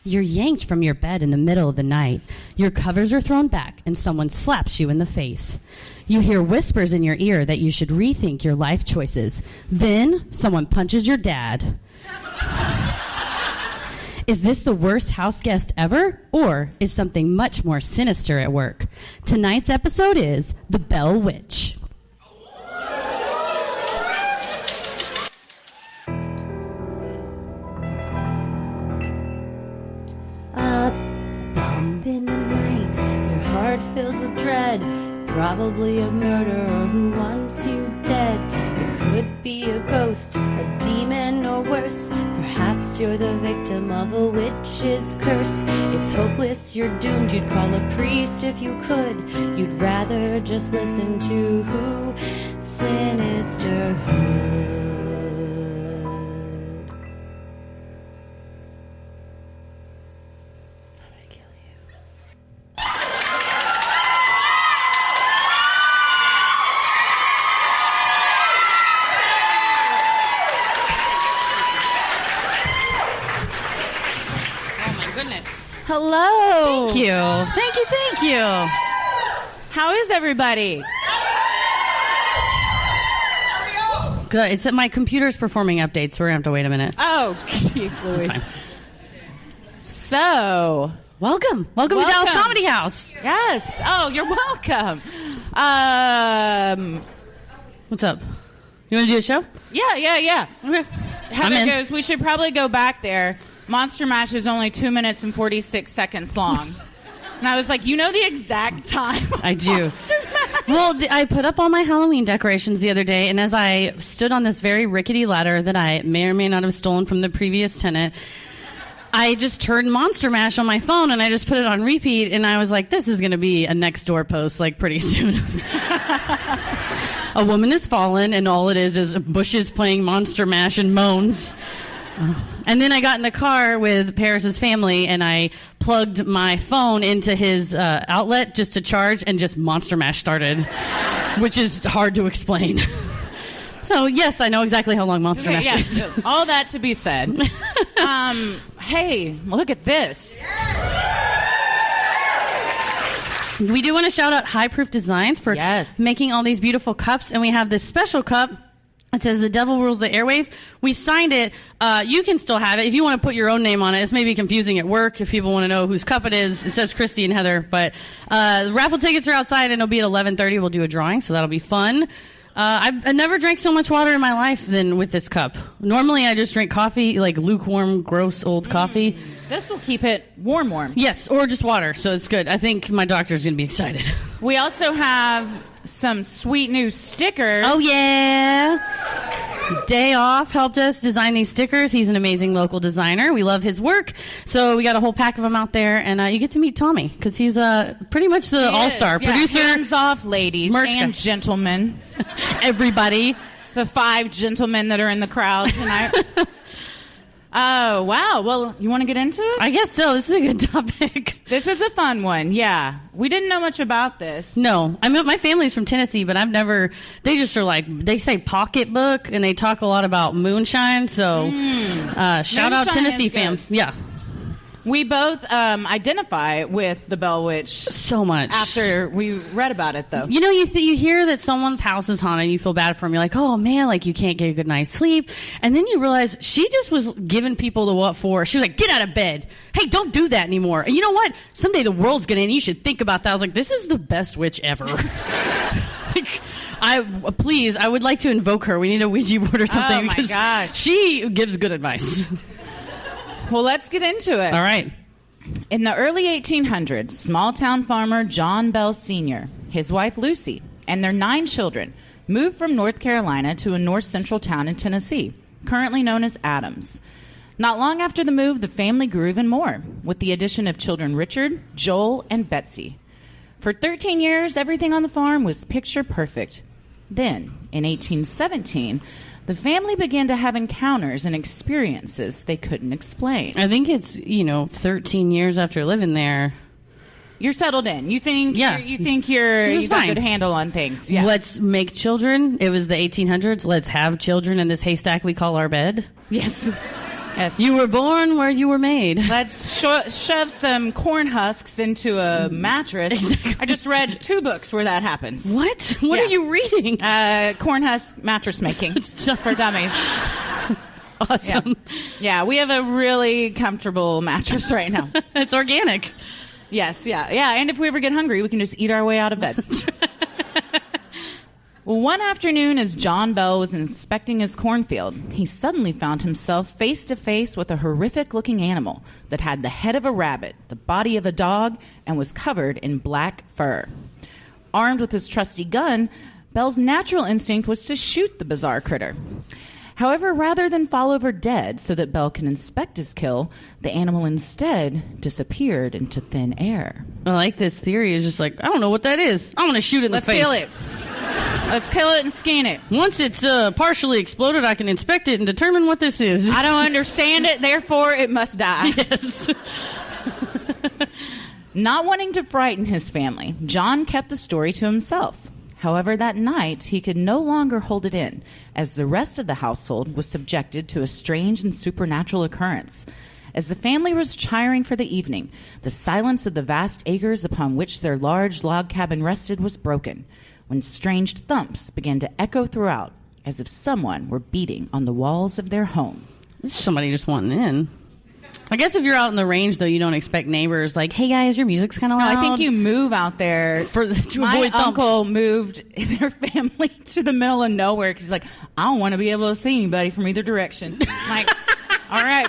You're yanked from your bed in the middle of the night. Your covers are thrown back, and someone slaps you in the face. You hear whispers in your ear that you should rethink your life choices. Then, someone punches your dad. Is this the worst house guest ever? Or is something much more sinister at work? Tonight's episode is The Bell Witch. A bump in the night, your heart fills with dread. Probably a murderer who wants you dead. It could be a ghost, a demon, or worse. Perhaps you're the victim of a witch's curse. It's hopeless, you're doomed. You'd call a priest if you could. You'd rather just listen to who? Sinisterhood. Hello. Thank you. Thank you. How is everybody? Good. It's my computer's performing updates, so we're going to have to wait a minute. Oh, jeez Louise. That's fine. So, Welcome to Dallas Comedy House. Yes. Oh, you're welcome. What's up? You want to do a show? Yeah. Okay. Heather goes, we should probably go back there. Monster Mash is only 2 minutes and 46 seconds long. And I was like, you know the exact time. I do. Well, I put up all my Halloween decorations the other day, and as I stood on this very rickety ladder that I may or may not have stolen from the previous tenant, I just turned Monster Mash on my phone, and I just put it on repeat, and I was like, this is going to be a next door post, like, pretty soon. A woman has fallen, and all it is bushes playing Monster Mash and moans. And then I got in the car with Paris's family, and I plugged my phone into his outlet just to charge, and just Monster Mash started, which is hard to explain. So, yes, I know exactly how long Monster Mash is. So all that to be said. Hey, look at this. We do want to shout out High Proof Designs for making all these beautiful cups, and we have this special cup. It says, the devil rules the airwaves. We signed it. You can still have it. If you want to put your own name on it, it's maybe confusing at work if people want to know whose cup it is. It says Christy and Heather. But the raffle tickets are outside, and it'll be at 11:30. We'll do a drawing, so that'll be fun. I've never drank so much water in my life than with this cup. Normally, I just drink coffee, like lukewarm, gross, old coffee. This will keep it warm. Yes, or just water, so it's good. I think my doctor's going to be excited. We also have some sweet new stickers. Oh, yeah. Day Off helped us design these stickers. He's an amazing local designer. We love his work. So we got a whole pack of them out there. And you get to meet Tommy because he's pretty much the all-star producer. Hands off, ladies and gentlemen. Everybody. The 5 gentlemen that are in the crowd tonight. Oh, wow. Well, you want to get into it? I guess so. This is a good topic. This is a fun one, yeah. We didn't know much about this. No. I mean, my family's from Tennessee, but I've never... They just are like... They say pocketbook, and they talk a lot about moonshine, so shout out Tennessee fam. Yeah. We both identify with the Bell Witch so much after we read about it, though. You know, you hear that someone's house is haunted, and you feel bad for them. You're like, oh man, like you can't get a good night's sleep. And then you realize she just was giving people the what for. She was like, get out of bed. Hey, don't do that anymore. And you know what? Someday the world's gonna end. You should think about that. I was like, this is the best witch ever. I would like to invoke her. We need a Ouija board or something. Oh my gosh, she gives good advice. Well, let's get into it. All right. In the early 1800s, small-town farmer John Bell Sr., his wife Lucy, and their 9 children moved from North Carolina to a north-central town in Tennessee, currently known as Adams. Not long after the move, the family grew even more, with the addition of children Richard, Joel, and Betsy. For 13 years, everything on the farm was picture perfect. Then, in 1817... the family began to have encounters and experiences they couldn't explain. I think it's, 13 years after living there. You're settled in. You think you've got a good handle on things. Yeah. Let's make children. It was the 1800s. Let's have children in this haystack we call our bed. Yes. Yes. You were born where you were made. Let's shove some corn husks into a mattress. Exactly. I just read 2 books where that happens. What? What are you reading? Corn husk mattress making for dummies. Awesome. Yeah, we have a really comfortable mattress right now. It's organic. Yes, yeah. And if we ever get hungry, we can just eat our way out of bed. Well, one afternoon, as John Bell was inspecting his cornfield, he suddenly found himself face to face with a horrific-looking animal that had the head of a rabbit, the body of a dog, and was covered in black fur. Armed with his trusty gun, Bell's natural instinct was to shoot the bizarre critter. However, rather than fall over dead so that Bell can inspect his kill, the animal instead disappeared into thin air. I like this theory. It's just like, I don't know what that is. I'm going to shoot it in the face. Let's kill it and scan it. Once it's partially exploded, I can inspect it and determine what this is. I don't understand it, therefore it must die. Yes. Not wanting to frighten his family, John kept the story to himself. However, that night, he could no longer hold it in, as the rest of the household was subjected to a strange and supernatural occurrence. As the family was retiring for the evening, the silence of the vast acres upon which their large log cabin rested was broken, when strange thumps began to echo throughout, as if someone were beating on the walls of their home. This is somebody just wanting in. I guess if you're out in the range, though, you don't expect neighbors like, hey, guys, your music's kind of loud. No, I think you move out there. My uncle moved their family to the middle of nowhere because he's like, I don't want to be able to see anybody from either direction. I'm like, all right.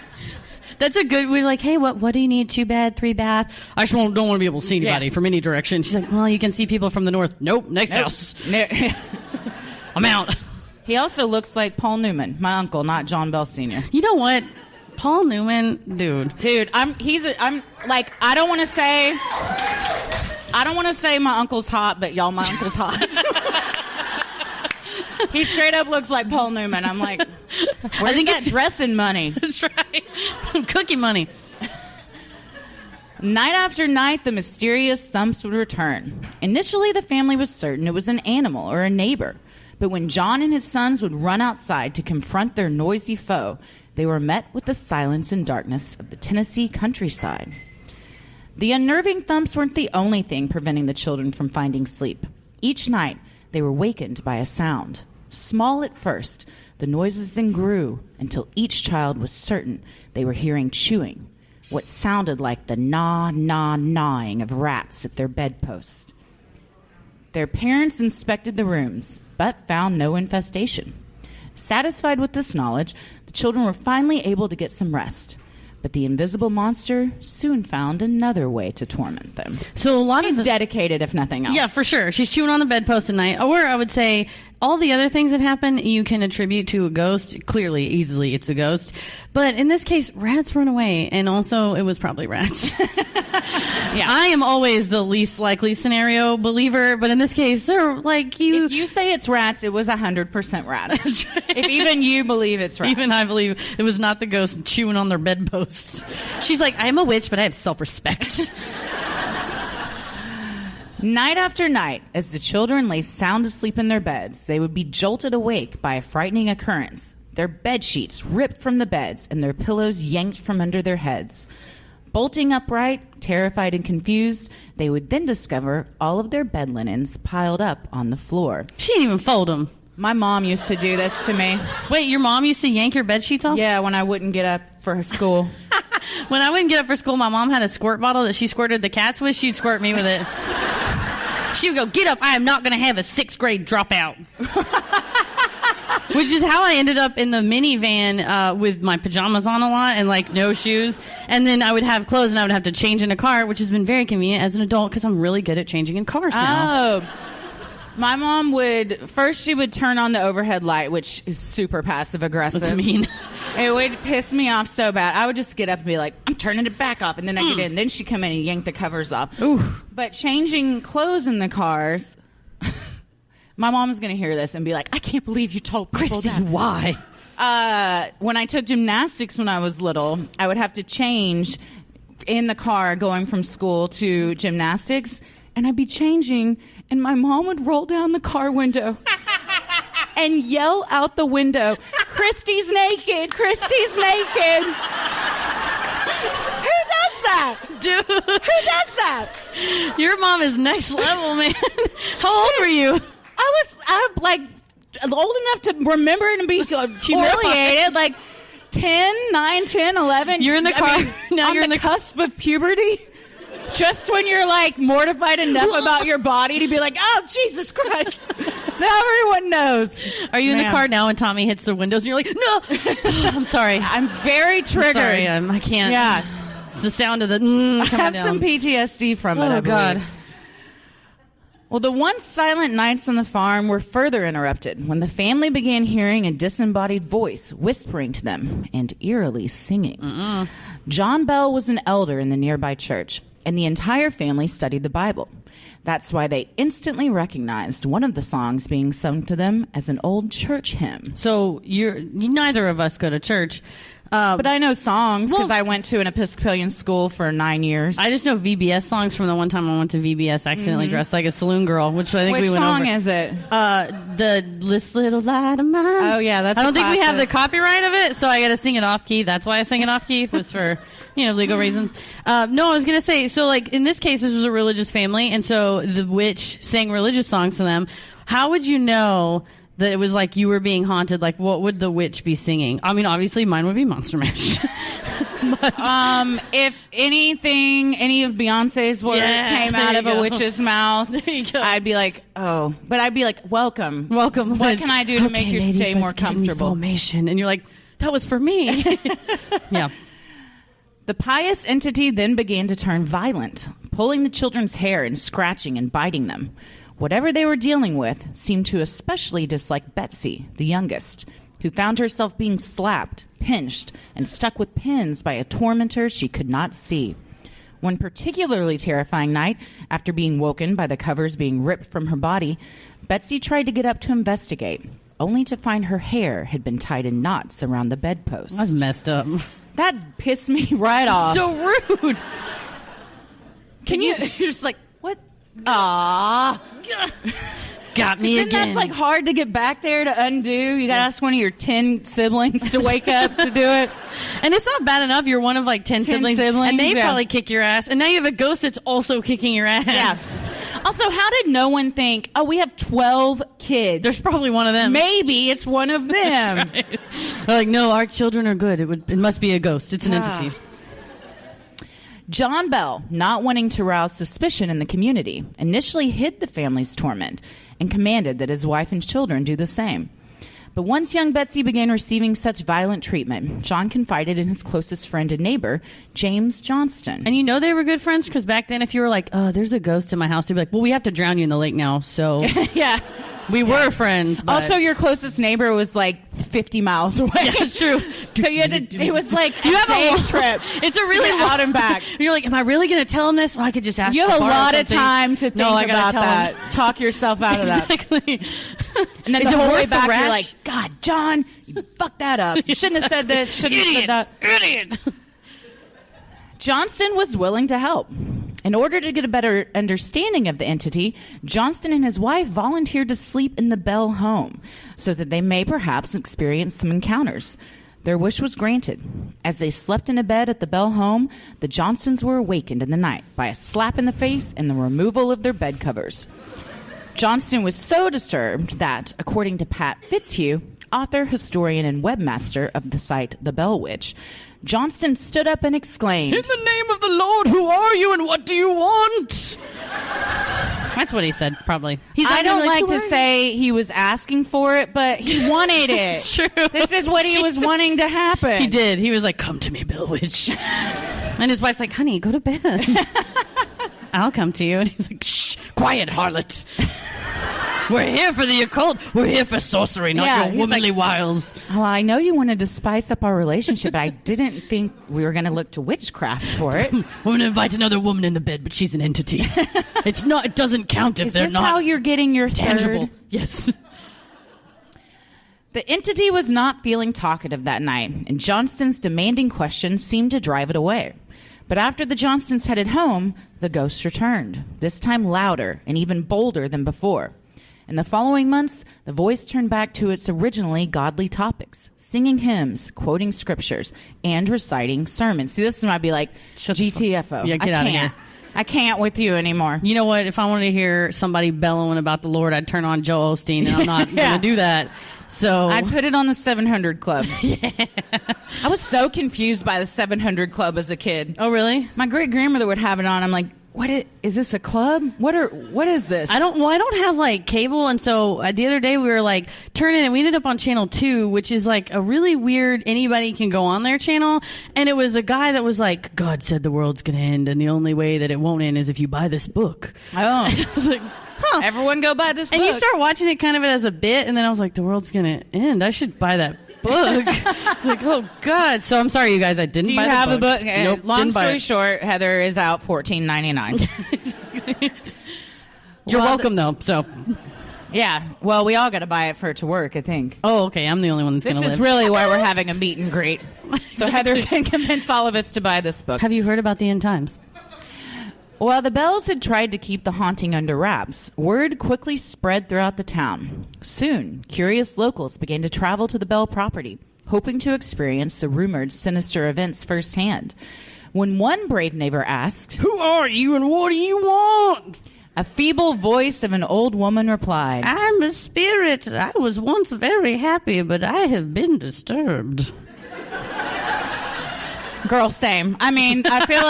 That's a good, we're like, hey, what do you need? 2 bed, 3 bath? I just don't want to be able to see anybody from any direction. She's like, well, you can see people from the north. Nope, next house. I'm out. He also looks like Paul Newman, my uncle, not John Bell Sr. You know what? Paul Newman, dude, I'm like, I don't want to say my uncle's hot, but y'all, my uncle's hot. He straight up looks like Paul Newman. I'm like, where's that dressing money? That's right. Cookie money. Night after night, the mysterious thumps would return. Initially, the family was certain it was an animal or a neighbor. But when John and his sons would run outside to confront their noisy foe, they were met with the silence and darkness of the Tennessee countryside. The unnerving thumps weren't the only thing preventing the children from finding sleep. Each night, they were wakened by a sound. Small at first, the noises then grew until each child was certain they were hearing chewing, what sounded like the gnawing of rats at their bedposts. Their parents inspected the rooms, but found no infestation. Satisfied with this knowledge, the children were finally able to get some rest. But the invisible monster soon found another way to torment them. So She's dedicated, if nothing else. Yeah, for sure. She's chewing on the bedpost at night. Or I would say all the other things that happen you can attribute to a ghost. Clearly, easily, it's a ghost. But in this case, rats run away. And also, it was probably rats. Yeah, I am always the least likely scenario believer. But in this case, if you say it's rats, it was 100% rats. That's right. If even you believe it's rats. Even I believe it was not the ghost chewing on their bedposts. She's like, I'm a witch, but I have self-respect. Night after night, as the children lay sound asleep in their beds, they would be jolted awake by a frightening occurrence. Their bed sheets ripped from the beds and their pillows yanked from under their heads. Bolting upright, terrified and confused, they would then discover all of their bed linens piled up on the floor. She didn't even fold them. My mom used to do this to me. Wait, your mom used to yank your bed sheets off? Yeah, when I wouldn't get up for school. When I wouldn't get up for school, my mom had a squirt bottle that she squirted the cats with. She'd squirt me with it. She would go, get up, I am not going to have a 6th grade dropout. Which is how I ended up in the minivan with my pajamas on a lot and no shoes. And then I would have clothes and I would have to change in a car, which has been very convenient as an adult because I'm really good at changing in cars now. Oh. My mom she would turn on the overhead light, which is super passive aggressive. That's mean. It would piss me off so bad. I would just get up and be like, I'm turning it back off. And then I get in. Then she'd come in and yank the covers off. Ooh. But changing clothes in the cars, my mom's going to hear this and be like, I can't believe you told people Christy, that. Why? When I took gymnastics when I was little, I would have to change in the car going from school to gymnastics. And I'd be changing, and my mom would roll down the car window and yell out the window, Christy's naked. Christy's naked. Who does that? Dude. Who does that? Your mom is next level, man. How old were you? I'm like old enough to remember and be humiliated. Like 9, 10, 11. You're in the car. I mean, now you're on in the cusp of puberty. Just when you're like mortified enough about your body to be like, oh, Jesus Christ. Now everyone knows. Are you in the car now and Tommy hits the windows and you're like, no. Oh, I'm sorry. I'm very triggered. I'm sorry, I can't. Yeah. It's the sound of the I have some PTSD from it. Oh, God. Well, the once silent nights on the farm were further interrupted when the family began hearing a disembodied voice whispering to them and eerily singing. John Bell was an elder in the nearby church, and the entire family studied the Bible. That's why they instantly recognized one of the songs being sung to them as an old church hymn. So neither of us go to church. But I know songs because I went to an Episcopalian school for 9 years. I just know VBS songs from the one time I went to VBS accidentally dressed like a saloon girl, which I think we went over. Which song is it? This Little Light of Mine. Oh, yeah, that's I don't think we have the copyright of it, so I got to sing it off key. That's why I sing it off key, was for, legal reasons. No, I was going to say, so like in this case, this was a religious family, and so the witch sang religious songs to them. How would you know that it was like you were being haunted? Like, what would the witch be singing? I mean, obviously mine would be Monster Mash. But, if anything, any of Beyonce's words came out of a witch's mouth, I'd be like, oh. But I'd be like, welcome. What can I do to make your stay more comfortable? Formation. And you're like, that was for me. Yeah. The pious entity then began to turn violent, pulling the children's hair and scratching and biting them. Whatever they were dealing with seemed to especially dislike Betsy, the youngest, who found herself being slapped, pinched, and stuck with pins by a tormentor she could not see. One particularly terrifying night, after being woken by the covers being ripped from her body, Betsy tried to get up to investigate, only to find her hair had been tied in knots around the bedpost. That's messed up. That pissed me right off. So rude. You're just like, what? Ah, got me again. That's like hard to get back there to undo. You gotta ask one of your 10 siblings to wake up to do it. And it's not bad enough. You're one of like 10 siblings, and they probably kick your ass. And now you have a ghost that's also kicking your ass. Yes. Also, how did no one think, oh, we have 12 kids? There's probably one of them. Maybe it's one of them. Right. They're like, no, our children are good. It must be a ghost. It's an entity. John Bell, not wanting to rouse suspicion in the community, initially hid the family's torment and commanded that his wife and children do the same. But once young Betsy began receiving such violent treatment, John confided in his closest friend and neighbor, James Johnston. And they were good friends because back then if you were like, oh, there's a ghost in my house, they'd be like, well, we have to drown you in the lake now, so... Yeah. We were friends, but... Also, your closest neighbor was like 50 miles away. Yeah, that's true. So you had to, it was like you have a long trip. It's a really out and back. You're like, am I really going to tell him this? Well, I could just ask. You have a lot of time to think about that. Him. Talk yourself out of that. Exactly. And then the whole way back, you're like, God, John, you fucked that up. You shouldn't have said this. Shouldn't have said that. Idiot. Johnston was willing to help. In order to get a better understanding of the entity, Johnston and his wife volunteered to sleep in the Bell home so that they may perhaps experience some encounters. Their wish was granted. As they slept in a bed at the Bell home, the Johnstons were awakened in the night by a slap in the face and the removal of their bed covers. Johnston was so disturbed that, according to Pat Fitzhugh, author, historian, and webmaster of the site The Bell Witch, Johnston stood up and exclaimed, "In the name of the Lord, who are you and what do you want?" That's what he said, probably. I don't like to say he was asking for it, but he wanted it. It's true. This is what he was wanting to happen. He did. He was like, come to me, Bell Witch. And his wife's like, honey, go to bed. I'll come to you. And he's like, shh, quiet, harlot. We're here for the occult. We're here for sorcery, not your womanly wiles. Oh, I know you wanted to spice up our relationship, but I didn't think we were going to look to witchcraft for it. We're going to invite another woman in the bed, but she's an entity. It doesn't count if they're not. Is this how you're getting your tangible? Third? Yes. The entity was not feeling talkative that night, and Johnston's demanding questions seemed to drive it away. But after the Johnstons headed home, the ghost returned, this time louder and even bolder than before. In the following months, the voice turned back to its originally godly topics, singing hymns, quoting scriptures, and reciting sermons. See, this might be like GTFO. Yeah, get out of here. I can't with you anymore. You know what? If I wanted to hear somebody bellowing about the Lord, I'd turn on Joel Osteen, and I'm not going to do that. So I'd put it on the 700 Club. Yeah. I was so confused by the 700 Club as a kid. Oh, really? My great-grandmother would have it on. I'm like, is this a club? What is this? I don't have like cable, and so the other day we were like turning, and we ended up on channel 2, which is like a really weird anybody can go on their channel, and it was a guy that was like, God said the world's gonna end, and the only way that it won't end is if you buy this book. Oh. I was like, huh. Everyone go buy this book. And you start watching it kind of as a bit, and then I was like, the world's gonna end. I should buy that book. Like, oh God. So I'm sorry, you guys, I didn't buy the book. Do you have a book? Nope, long story short, Heather is out $14.99. You're welcome though. So yeah, well, we all got to buy it for it to work, I think. Oh, okay. I'm the only one that's going to live. This is really why we're having a meet and greet. So Heather can convince all of us to buy this book. Have you heard about the end times? While the Bells had tried to keep the haunting under wraps, word quickly spread throughout the town. Soon, curious locals began to travel to the Bell property, hoping to experience the rumored sinister events firsthand. When one brave neighbor asked, "Who are you and what do you want?" a feeble voice of an old woman replied, "I'm a spirit. I was once very happy, but I have been disturbed." Girl, same. I mean, I feel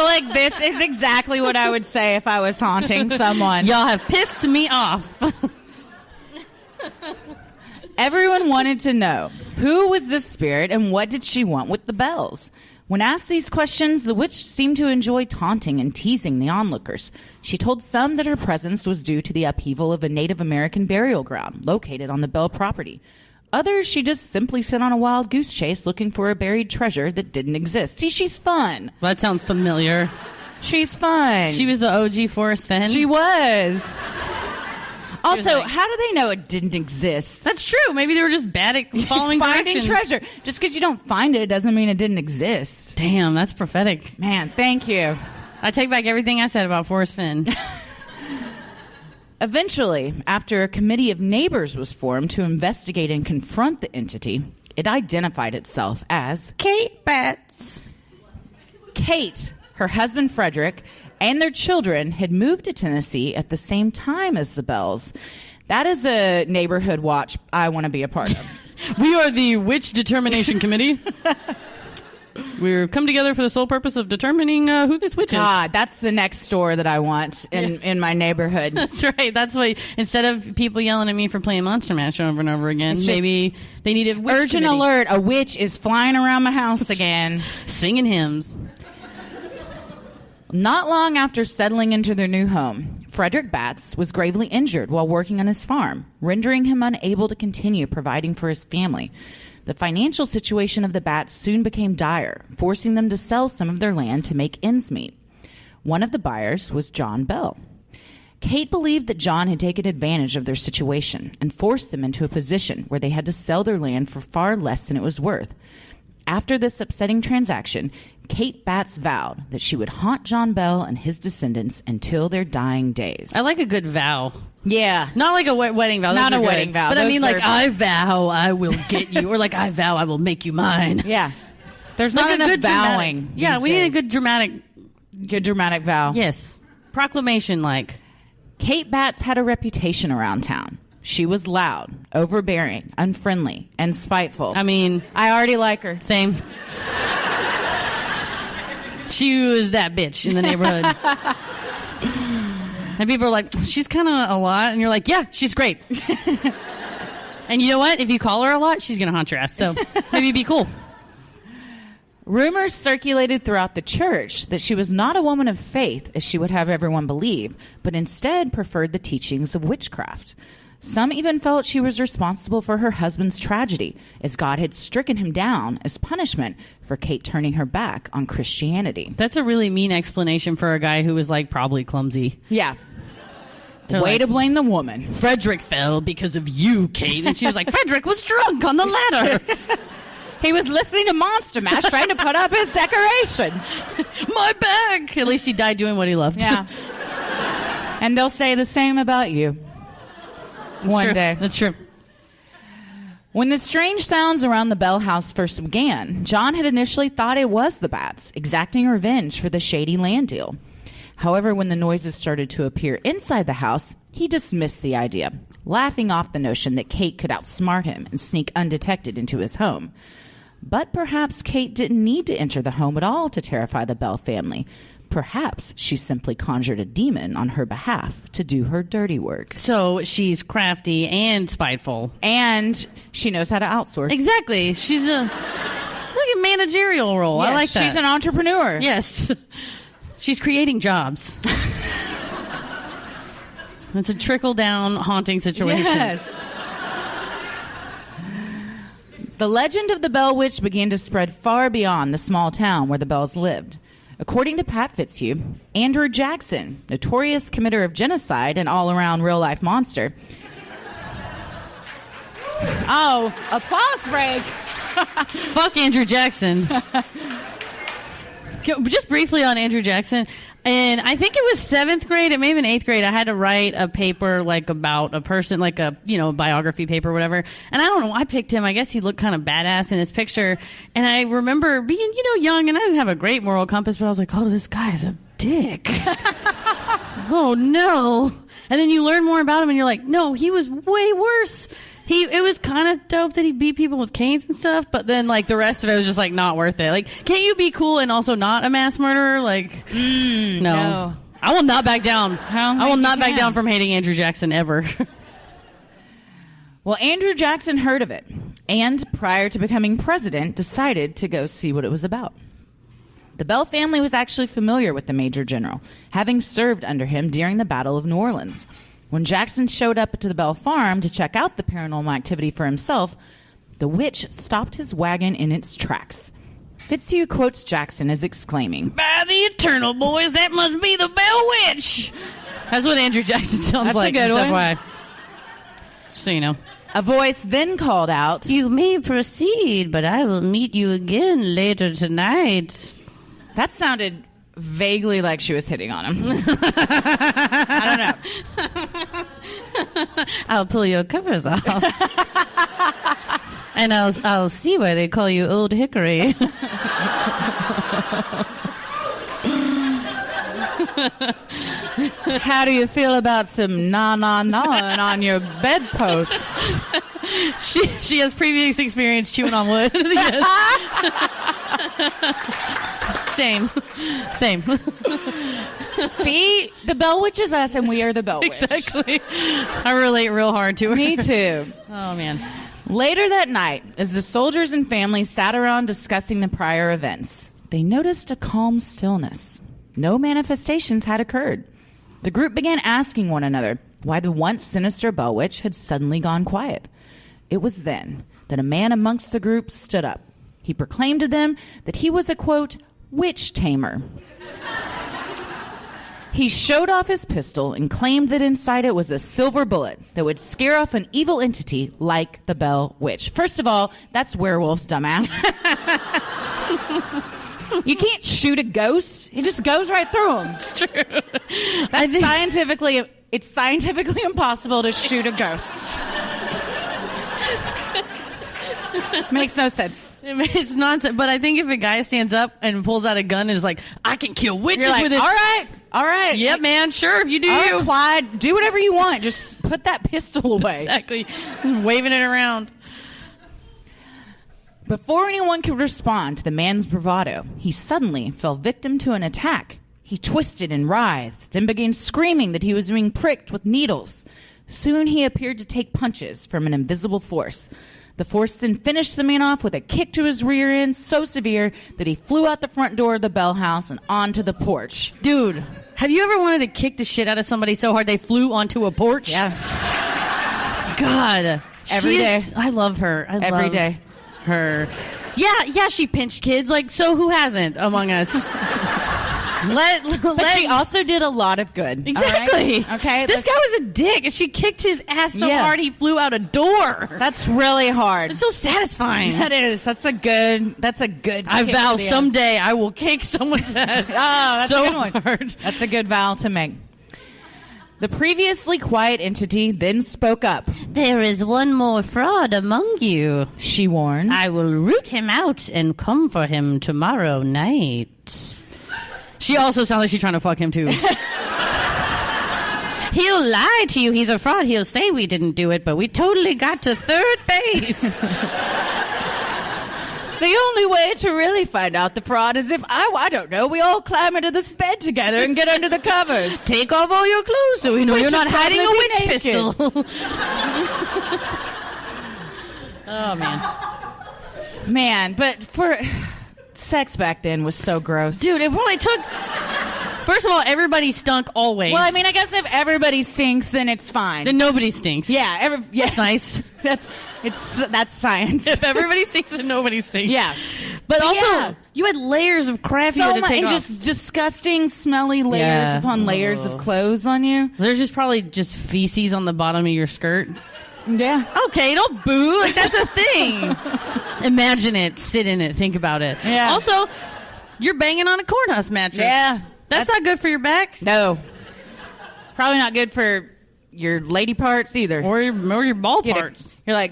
like this is exactly what I would say if I was haunting someone. Y'all have pissed me off. Everyone wanted to know, who was this spirit and what did she want with the Bells? When asked these questions, the witch seemed to enjoy taunting and teasing the onlookers. She told some that her presence was due to the upheaval of a Native American burial ground located on the Bell property. Others, she just simply sent on a wild goose chase looking for a buried treasure that didn't exist. See, she's fun. Well, that sounds familiar. She's fun. She was the OG Forrest Fenn. She was. Also, how do they know it didn't exist? That's true. Maybe they were just bad at following finding directions. treasure. Just because you don't find it doesn't mean it didn't exist. Damn, that's prophetic. Man, thank you. I take back everything I said about Forrest Fenn. Eventually, after a committee of neighbors was formed to investigate and confront the entity, it identified itself as Kate Batts. Kate, her husband Frederick, and their children had moved to Tennessee at the same time as the Bells. That is a neighborhood watch I want to be a part of. We are the Witch Determination Committee. We're come together for the sole purpose of determining who this witch is. God, that's the next store that I want in my neighborhood. That's right. That's why instead of people yelling at me for playing Monster Mash over and over again, maybe they need a witch urgent committee. Alert, a witch is flying around my house again. Singing hymns. Not long after settling into their new home, Frederick Batts was gravely injured while working on his farm, rendering him unable to continue providing for his family. The financial situation of the Batts soon became dire, forcing them to sell some of their land to make ends meet. One of the buyers was John Bell. Kate believed that John had taken advantage of their situation and forced them into a position where they had to sell their land for far less than it was worth. After this upsetting transaction, Kate Batts vowed that she would haunt John Bell and his descendants until their dying days. I like a good vow. Yeah. Not like a wedding vow. Not a wedding vow. But I mean, like, I vow I will get you. Or like, I vow I will make you mine. Yeah. There's like not enough good vowing. Yeah, we need a good dramatic vow. Yes. Proclamation, like. Kate Batts had a reputation around town. She was loud, overbearing, unfriendly, and spiteful. I mean, I already like her. Same. She was that bitch in the neighborhood. And people are like, she's kind of a lot. And you're like, yeah, she's great. And you know what? If you call her a lot, she's going to haunt your ass. So maybe be cool. Rumors circulated throughout the church that she was not a woman of faith, as she would have everyone believe, but instead preferred the teachings of witchcraft. Some even felt she was responsible for her husband's tragedy, as God had stricken him down as punishment for Kate turning her back on Christianity. That's a really mean explanation for a guy who was, like, probably clumsy. Yeah. So way to blame the woman. Frederick fell because of you, Kate. And she was like, Frederick was drunk on the ladder. He was listening to Monster Mash trying to put up his decorations. My back. At least he died doing what he loved. Yeah. And they'll say the same about you. One day. That's true. When the strange sounds around the Bell house first began, John had initially thought it was the bats, exacting revenge for the shady land deal. However, when the noises started to appear inside the house, he dismissed the idea, laughing off the notion that Kate could outsmart him and sneak undetected into his home. But perhaps Kate didn't need to enter the home at all to terrify the Bell family. Perhaps she simply conjured a demon on her behalf to do her dirty work. So she's crafty and spiteful. And she knows how to outsource. Exactly. She's a managerial role. Yes, I like that. She's an entrepreneur. Yes. She's creating jobs. It's a trickle-down haunting situation. Yes. The legend of the Bell Witch began to spread far beyond the small town where the Bells lived. According to Pat Fitzhugh, Andrew Jackson, notorious committer of genocide and all-around real-life monster. Oh, applause break. Fuck Andrew Jackson. Just briefly on Andrew Jackson. And I think it was 7th grade, it may have been 8th grade, I had to write a paper like about a person, like a, biography paper or whatever. And I don't know, I picked him. I guess he looked kind of badass in his picture. And I remember being, young, and I didn't have a great moral compass, but I was like, oh, this guy's a dick. Oh, no. And then you learn more about him and you're like, no, he was way worse. It was kind of dope that he beat people with canes and stuff, but then, the rest of it was just, not worth it. Can't you be cool and also not a mass murderer? No. I will not back down. I will not back down from hating Andrew Jackson ever. Well, Andrew Jackson heard of it, and prior to becoming president, decided to go see what it was about. The Bell family was actually familiar with the Major General, having served under him during the Battle of New Orleans. When Jackson showed up to the Bell farm to check out the paranormal activity for himself, the witch stopped his wagon in its tracks. Fitzhugh quotes Jackson as exclaiming, "By the eternal, boys, that must be the Bell Witch!" That's what Andrew Jackson sounds That's like. A good one. So you know. A voice then called out, "You may proceed, but I will meet you again later tonight." That sounded vaguely like she was hitting on him. I don't know. I'll pull your covers off. And I'll see why they call you Old Hickory. How do you feel about some na-na-na on your bedpost? She has previous experience chewing on wood. Yes. Same. See? The Bell Witch is us and we are the Bell Witch. Exactly. I relate real hard to her. Me too. Oh, man. Later that night, as the soldiers and families sat around discussing the prior events, they noticed a calm stillness. No manifestations had occurred. The group began asking one another why the once sinister Bell Witch had suddenly gone quiet. It was then that a man amongst the group stood up. He proclaimed to them that he was a, quote, witch tamer. He showed off his pistol and claimed that inside it was a silver bullet that would scare off an evil entity like the Bell Witch. First of all, that's werewolves, dumbass. You can't shoot a ghost. It just goes right through them. It's true. It's scientifically impossible to shoot a ghost. Makes no sense. It's nonsense. But I think if a guy stands up and pulls out a gun and is like, I can kill witches like, with this. All right. Yeah, man, sure, you do you. Clyde, do whatever you want. Just put that pistol away. Exactly. Waving it around. Before anyone could respond to the man's bravado, he suddenly fell victim to an attack. He twisted and writhed, then began screaming that he was being pricked with needles. Soon he appeared to take punches from an invisible force. The force then finished the man off with a kick to his rear end so severe that he flew out the front door of the Bell house and onto the porch. Dude, have you ever wanted to kick the shit out of somebody so hard they flew onto a porch? Yeah. God. Every day. I love her. Every day. Her. Yeah, she pinched kids. So who hasn't among us? But she also did a lot of good. Exactly. Right? Okay. This guy was a dick, and she kicked his ass so hard he flew out a door. That's really hard. It's so satisfying. That is. That's a good. I vow someday I will kick someone's ass. Oh, that's so a good one. Hard. That's a good vow to make. The previously quiet entity then spoke up. There is one more fraud among you, she warned. I will root him out and come for him tomorrow night. She also sounds like she's trying to fuck him too. He'll lie to you. He's a fraud. He'll say we didn't do it, but we totally got to third base. The only way to really find out the fraud is if, I don't know, we all climb into this bed together and get under the covers. Take off all your clothes so we know you're not hiding a witch pistol. Oh, man. Man, but sex back then was so gross. Dude, it really took... First of all, everybody stunk always. Well, I mean, I guess if everybody stinks, then it's fine. Then nobody stinks. Yeah. That's nice. That's science. If everybody stinks, then nobody stinks. Yeah. But also, you had layers of crap you had to take off. And just disgusting, smelly layers upon layers of clothes on you. There's just probably just feces on the bottom of your skirt. Yeah. Okay, don't boo. Like, that's a thing. Imagine it. Sit in it. Think about it. Yeah. Also, you're banging on a cornhusk mattress. Yeah. That's not good for your back. No. It's probably not good for your lady parts either. Or your ball parts. You're like,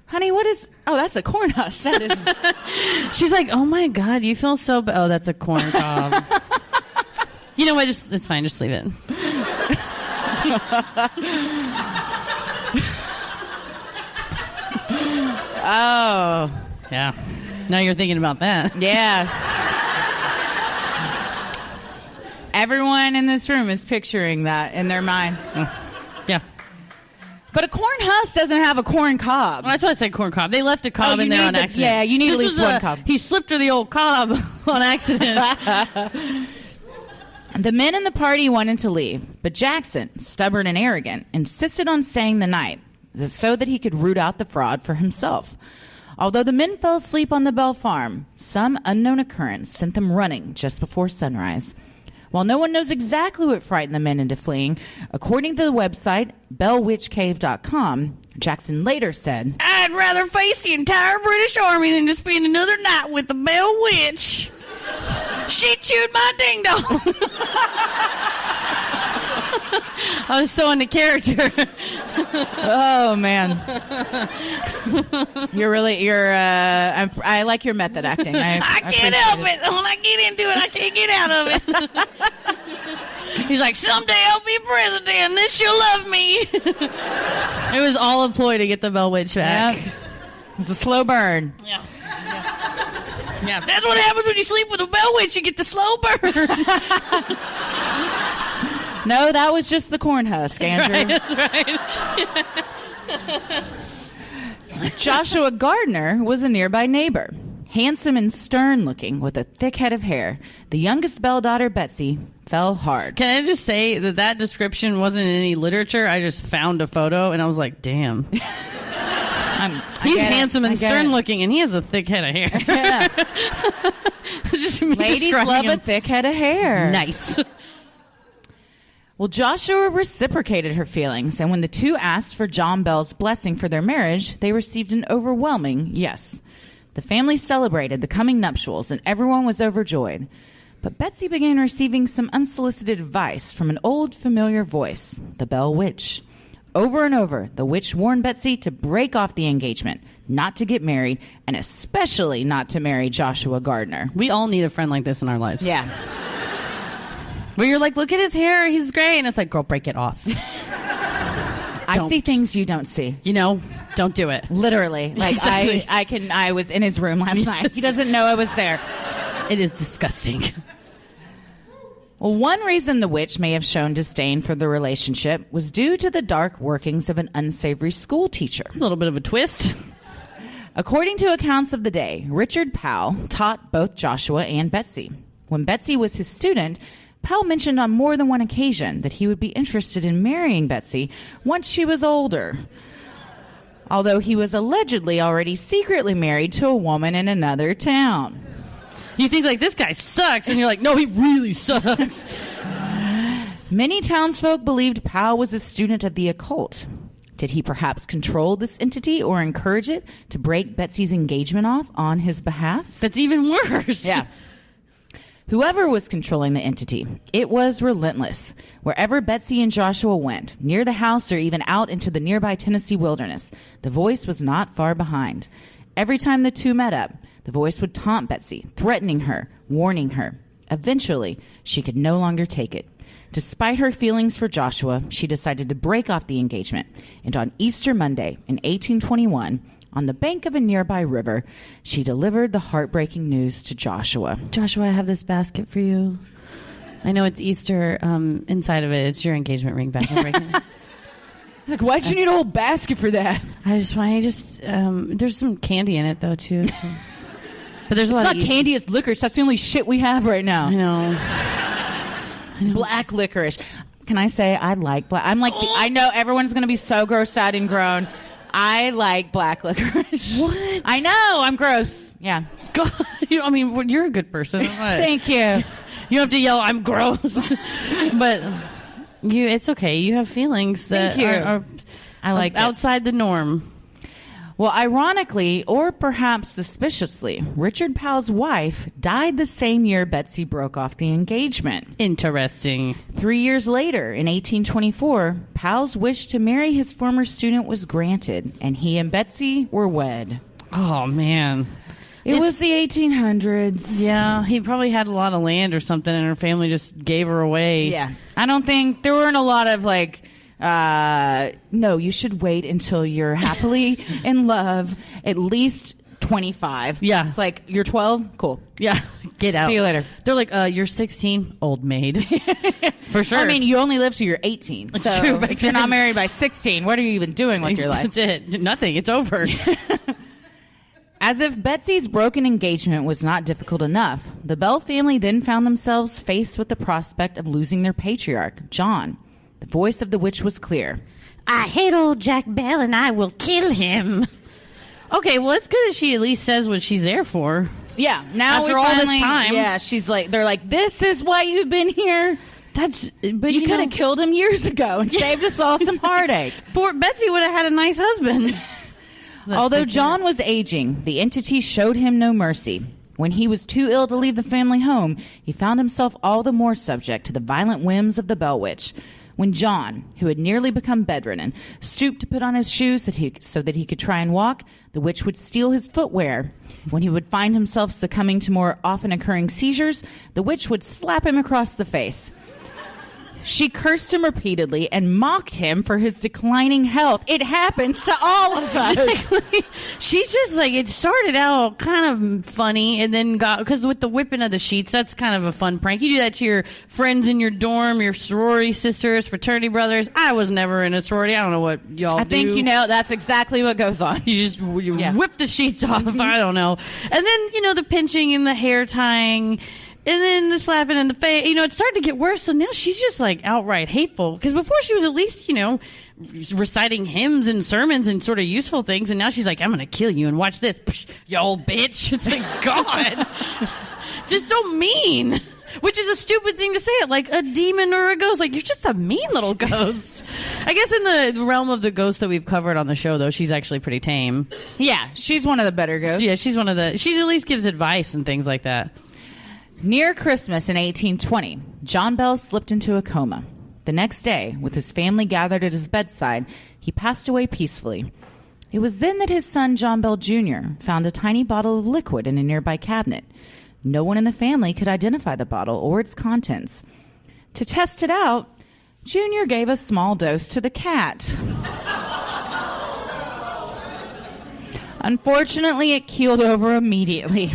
honey, what is... Oh, that's a corn husk. That is... She's like, oh, my God, you feel so... Oh, that's a corn cob. You know what? It's fine. Just leave it. Oh. Yeah. Now you're thinking about that. Yeah. Everyone in this room is picturing that in their mind. Yeah. But a corn husk doesn't have a corn cob. Well, that's why I said corn cob. They left a cob in there on accident. Yeah, you need at least one cob. He slipped her the old cob on accident. The men in the party wanted to leave, but Jackson, stubborn and arrogant, insisted on staying the night so that he could root out the fraud for himself. Although the men fell asleep on the Bell farm, some unknown occurrence sent them running just before sunrise. While no one knows exactly what frightened the men into fleeing, according to the website bellwitchcave.com, Jackson later said, I'd rather face the entire British Army than to spend another night with the Bell Witch. She chewed my ding dong. I was so into character. Oh, man. I like your method acting. I can't help it. When I get into it, I can't get out of it. He's like, someday I'll be president, and then she'll love me. It was all a ploy to get the Bell Witch back. Yep. It's a slow burn. Yeah. Yeah. That's what happens when you sleep with a Bell Witch. You get the slow burn. No, that was just the corn husk, Andrew. That's right. Joshua Gardner was a nearby neighbor. Handsome and stern-looking with a thick head of hair, the youngest Bell daughter, Betsy, fell hard. Can I just say that description wasn't in any literature? I just found a photo, and I was like, damn. He's handsome and stern-looking, and he has a thick head of hair. Yeah. Just me Ladies love him. a thick head of hair. Nice. Well, Joshua reciprocated her feelings, and when the two asked for John Bell's blessing for their marriage, they received an overwhelming yes. The family celebrated the coming nuptials, and everyone was overjoyed. But Betsy began receiving some unsolicited advice from an old familiar voice, the Bell Witch. Over and over, the witch warned Betsy to break off the engagement, not to get married, and especially not to marry Joshua Gardner. We all need a friend like this in our lives. Yeah. Where you're like, look at his hair, he's gray, and it's like, girl, break it off. I see things you don't see. You know, don't do it. Literally. Like, exactly. I was in his room last night. He doesn't know I was there. It is disgusting. Well, one reason the witch may have shown disdain for the relationship was due to the dark workings of an unsavory school teacher. A little bit of a twist. According to accounts of the day, Richard Powell taught both Joshua and Betsy. When Betsy was his student, Powell mentioned on more than one occasion that he would be interested in marrying Betsy once she was older. Although he was allegedly already secretly married to a woman in another town. You think, like, this guy sucks, and you're like, no, he really sucks. Many townsfolk believed Powell was a student of the occult. Did he perhaps control this entity or encourage it to break Betsy's engagement off on his behalf? That's even worse. Yeah. Whoever was controlling the entity, it was relentless. Wherever Betsy and Joshua went, near the house or even out into the nearby Tennessee wilderness, the voice was not far behind. Every time the two met up, the voice would taunt Betsy, threatening her, warning her. Eventually, she could no longer take it. Despite her feelings for Joshua, she decided to break off the engagement. And on Easter Monday in 1821, on the bank of a nearby river, she delivered the heartbreaking news to Joshua. Joshua, I have this basket for you. I know it's Easter. Inside of it, it's your engagement ring basket. Like, why'd you need a whole basket for that? There's some candy in it, though, too. But there's a lot of... It's not candy, it's licorice. That's the only shit we have right now. I know. Black licorice. Can I say I like black? I'm like, I know everyone's going to be so gross out and grown. I like black licorice. What? I know. I'm gross. Yeah. God, you're a good person. Thank you. You don't have to yell, I'm gross. But it's okay. You have feelings that are I like outside the norm. Well, ironically, or perhaps suspiciously, Richard Powell's wife died the same year Betsy broke off the engagement. Interesting. 3 years later, in 1824, Powell's wish to marry his former student was granted, and he and Betsy were wed. Oh, man. It was the 1800s. Yeah, he probably had a lot of land or something, and her family just gave her away. Yeah. I don't think there weren't a lot of, no, you should wait until you're happily in love, at least 25. Yeah. It's like, you're 12? Cool. Yeah. Get out. See you later. They're like, you're 16? Old maid. For sure. I mean, you only live till you're 18. It's so true. If you're not married by 16, what are you even doing with your life? That's it. Nothing. It's over. As if Betsy's broken engagement was not difficult enough, the Bell family then found themselves faced with the prospect of losing their patriarch, John. The voice of the witch was clear. I hate old Jack Bell and I will kill him. Okay, well, it's good that she at least says what she's there for. Yeah, now after all this time. Yeah, she's like, they're like, this is why you've been here. But you could have killed him years ago and saved us all some heartache. Poor Betsy would have had a nice husband. Although John was aging, the entity showed him no mercy. When he was too ill to leave the family home, he found himself all the more subject to the violent whims of the Bell Witch. When John, who had nearly become bedridden, stooped to put on his shoes so that he could try and walk, the witch would steal his footwear. When he would find himself succumbing to more often occurring seizures, the witch would slap him across the face. She cursed him repeatedly and mocked him for his declining health. It happens to all of us. She's just like, it started out kind of funny and then because with the whipping of the sheets, that's kind of a fun prank. You do that to your friends in your dorm, your sorority sisters, fraternity brothers. I was never in a sorority. I don't know what y'all do. I think, that's exactly what goes on. You just whip the sheets off. I don't know. And then, the pinching and the hair tying. And then the slapping in the face, it started to get worse. So now she's just like outright hateful. Because before she was at least, reciting hymns and sermons and sort of useful things. And now she's like, I'm going to kill you and watch this, psh, you old bitch. It's like, God. Just so mean. Which is a stupid thing to say it, like a demon or a ghost. Like, you're just a mean little ghost. I guess in the realm of the ghosts that we've covered on the show, though, she's actually pretty tame. Yeah, she's one of the better ghosts. Yeah, she at least gives advice and things like that. Near Christmas in 1820, John Bell slipped into a coma. The next day, with his family gathered at his bedside, he passed away peacefully. It was then that his son, John Bell Jr., found a tiny bottle of liquid in a nearby cabinet. No one in the family could identify the bottle or its contents. To test it out, Jr. gave a small dose to the cat. Unfortunately, it keeled over immediately.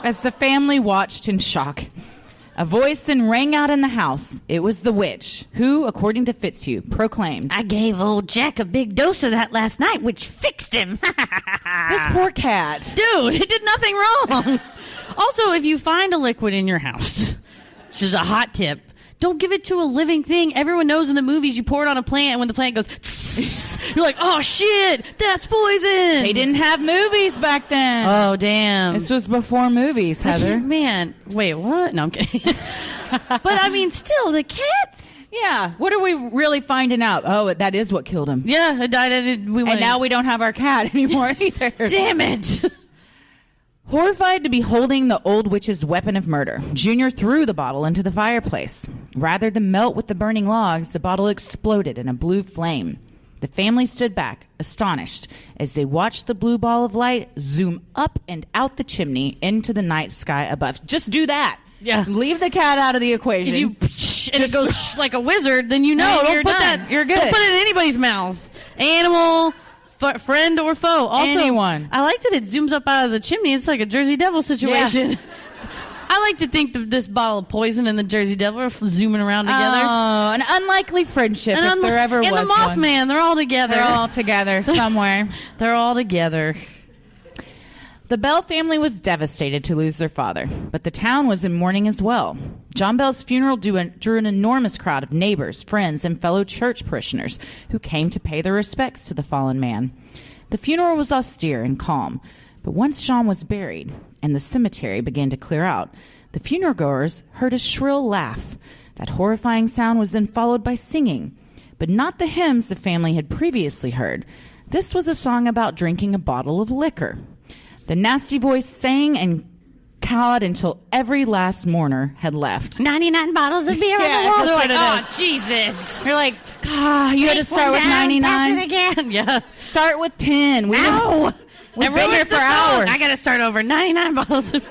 As the family watched in shock, a voice then rang out in the house. It was the witch, who, according to Fitzhugh, proclaimed, I gave old Jack a big dose of that last night, which fixed him. This poor cat. Dude, it did nothing wrong. Also, if you find a liquid in your house, which is a hot tip, don't give it to a living thing. Everyone knows in the movies you pour it on a plant, and when the plant goes, you're like, oh, shit, that's poison. They didn't have movies back then. Oh, damn. This was before movies, Heather. Man, wait, what? No, I'm kidding. But, I mean, still, the cat? Yeah. What are we really finding out? Oh, that is what killed him. Yeah, it died. And now we don't have our cat anymore either. Damn it. Horrified to be holding the old witch's weapon of murder, Junior threw the bottle into the fireplace. Rather than melt with the burning logs, the bottle exploded in a blue flame. The family stood back, astonished, as they watched the blue ball of light zoom up and out the chimney into the night sky above. Just do that. Yeah. Leave the cat out of the equation. If you and it goes like a wizard, then you know. You're Don't put done. that. You're good. Don't put it in anybody's mouth. Animal, friend or foe. Also, anyone. I like that it zooms up out of the chimney. It's like a Jersey Devil situation. Yeah. I like to think that this bottle of poison and the Jersey Devil are zooming around together. Oh, an unlikely friendship if there ever was one. And the Mothman, they're all together. They're all together somewhere. They're all together. The Bell family was devastated to lose their father, but the town was in mourning as well. John Bell's funeral drew an enormous crowd of neighbors, friends, and fellow church parishioners who came to pay their respects to the fallen man. The funeral was austere and calm, but once John was buried and the cemetery began to clear out, the funeral goers heard a shrill laugh. That horrifying sound was then followed by singing, but not the hymns the family had previously heard. This was a song about drinking a bottle of liquor. The nasty voice sang and cawed until every last mourner had left. 99 bottles of beer on the wall. They're like, oh, Jesus. You're like, God, you had to start with 99. Pass it again. Yeah. Start with 10. We've been here for hours. I got to start over. 99 bottles of...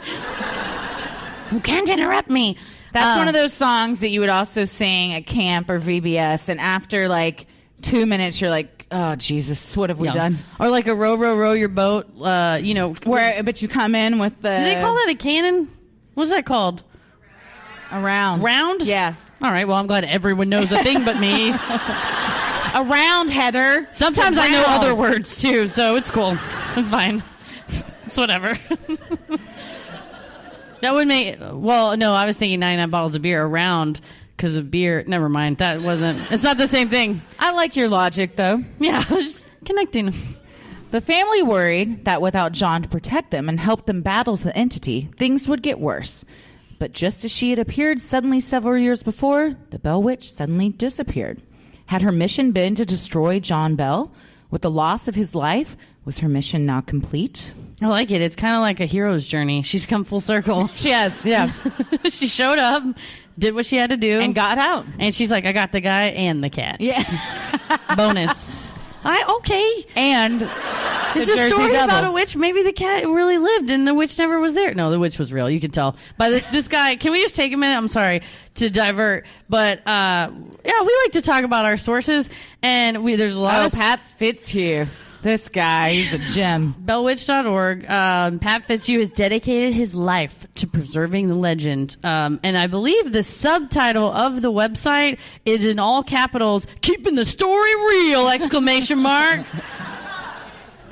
You can't interrupt me. That's one of those songs that you would also sing at camp or VBS, and after like 2 minutes, you're like, oh, Jesus, what have we done? Or like a row your boat, but you come in with the... Do they call that a cannon? What's that called? A round. Round? Yeah. All right, well, I'm glad everyone knows a thing but me. A round, Heather. Sometimes I know other words, too, so it's cool. It's fine. It's whatever. That would make... Well, no, I was thinking 99 bottles of beer around... Because of beer. Never mind. That wasn't... It's not the same thing. I like your logic, though. Yeah, I was just connecting. The family worried that without John to protect them and help them battle the entity, things would get worse. But just as she had appeared suddenly several years before, the Bell Witch suddenly disappeared. Had her mission been to destroy John Bell? With the loss of his life, was her mission now complete? I like it. It's kind of like a hero's journey. She's come full circle. She has, yeah. She showed up, did what she had to do. And got out. And she's like, I got the guy and the cat. Yeah. Bonus. Okay. And it's a story about a witch. Maybe the cat really lived and the witch never was there. No, the witch was real. You can tell. By this guy, can we just take a minute? I'm sorry to divert. But, yeah, we like to talk about our sources. And there's a lot of... Pat Fitzhugh. This guy, he's a gem. Bellwitch.org. Pat Fitzhugh has dedicated his life to preserving the legend. And I believe the subtitle of the website is in all capitals, "Keeping the story real!" exclamation mark.